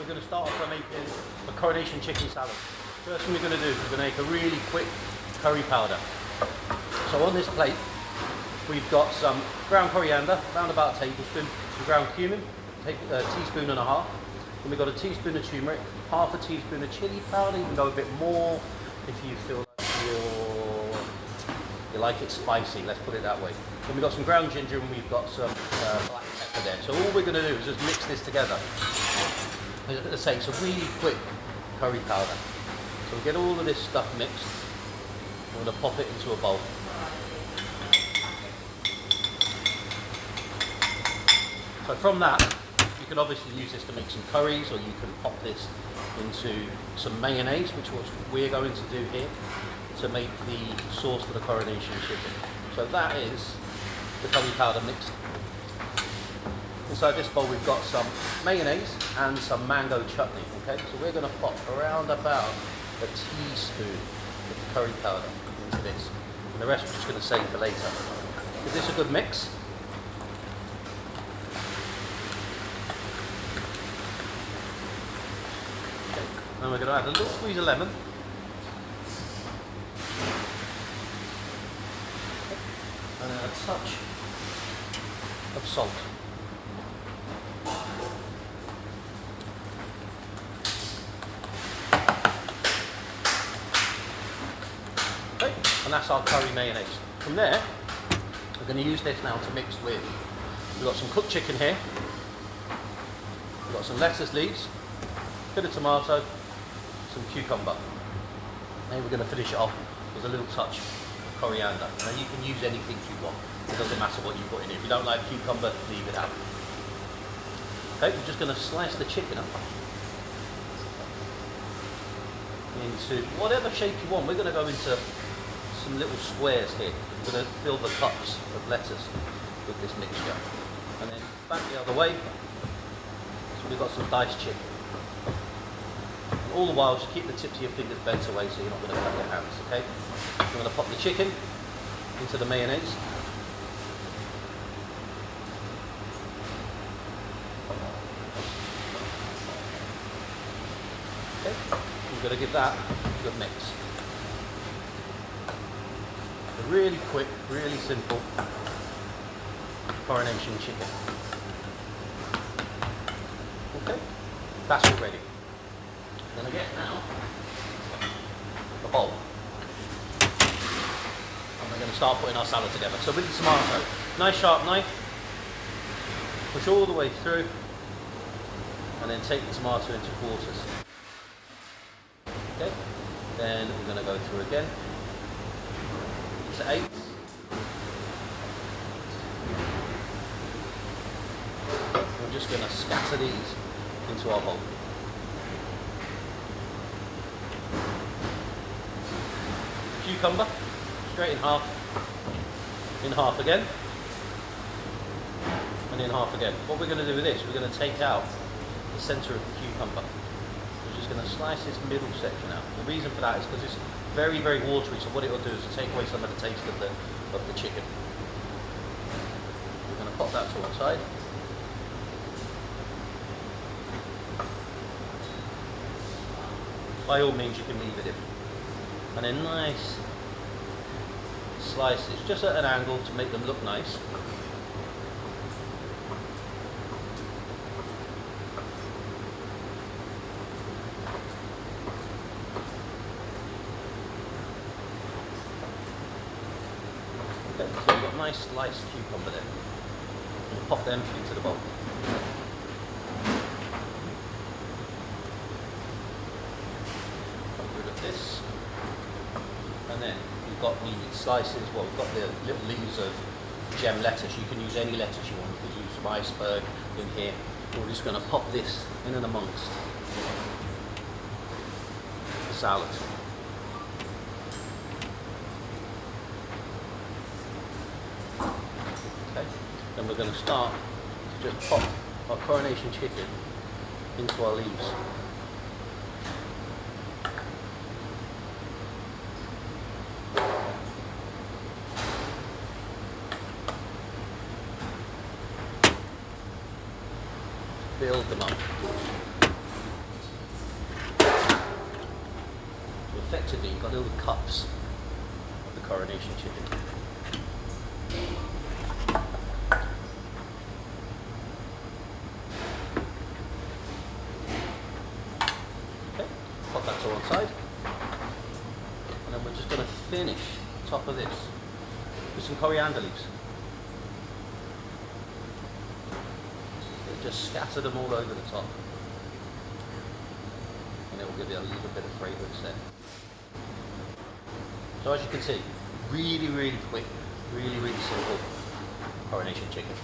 we're going to start off by making a coronation chicken salad. First thing we're going to do is we're going to make a really quick curry powder. So on this plate, we've got some ground coriander, around about a tablespoon, some ground cumin, a teaspoon and a half. Then we've got a teaspoon of turmeric, half a teaspoon of chili powder. You can go a bit more if you feel like you like it spicy, let's put it that way. Then we've got some ground ginger and we've got some black pepper there. So all we're going to do is just mix this together. As I say, it's a really quick curry powder. So we get all of this stuff mixed. I'm going to pop it into a bowl. So from that, you can obviously use this to make some curries, or you can pop this into some mayonnaise, which is what we're going to do here to make the sauce for the coronation chicken. So that is the curry powder mixed. Inside this bowl we've got some mayonnaise and some mango chutney. Okay, so we're going to pop around about a teaspoon of the curry powder into this, and the rest we're just going to save for later. Give this a good mix. Okay. And we're going to add a little squeeze of lemon. And a touch of salt. Okay, and that's our curry mayonnaise. From there, we're going to use this now to mix with. We've got some cooked chicken here. We've got some lettuce leaves, a bit of tomato, some cucumber. And we're going to finish it off with a little touch of coriander. Now you can use anything you want. It doesn't matter what you put in it. If you don't like cucumber, leave it out. Okay, we're just going to slice the chicken up into whatever shape you want. We're going to go into some little squares here. We're going to fill the cups of lettuce with this mixture. And then back the other way, so we've got some diced chicken. And all the while, just keep the tips of your fingers bent away so you're not going to cut your hands, okay? I'm going to pop the chicken into the mayonnaise. Okay, we're going to give that a good mix. A really quick, really simple coronation chicken. Okay, that's all ready. I'm going to get now the bowl. And we're going to start putting our salad together. So with the tomato, nice sharp knife, push all the way through, and then take the tomato into quarters. Okay, then we're going to go through again to 8. We're just going to scatter these into our bowl. Cucumber, straight in half again, and in half again. What we're going to do with this, we're going to take out the centre of the cucumber. We're just going to slice this middle section out. The reason for that is because it's very, very watery, so what it will do is take away some of the taste of the chicken. We're going to pop that to one side. By all means, you can leave it in. And then nice slices, just at an angle to make them look nice. Okay, so we've got nice sliced cucumber there. We'll pop them into the bowl. Get rid of this. And then we've got the slices, well, we've got the little leaves of gem lettuce. You can use any lettuce you want. You can use some iceberg in here. We're just going to pop this in and amongst the salad. Okay, then we're going to start to just pop our coronation chicken into our leaves. Build them up. effectively you've got little cups of the coronation chicken. Okay, pop that to one side. And then we're just going to finish the top of this with some coriander leaves. Just scatter them all over the top. And it will give you a little bit of fragrance there. So as you can see, really quick, really simple coronation chicken.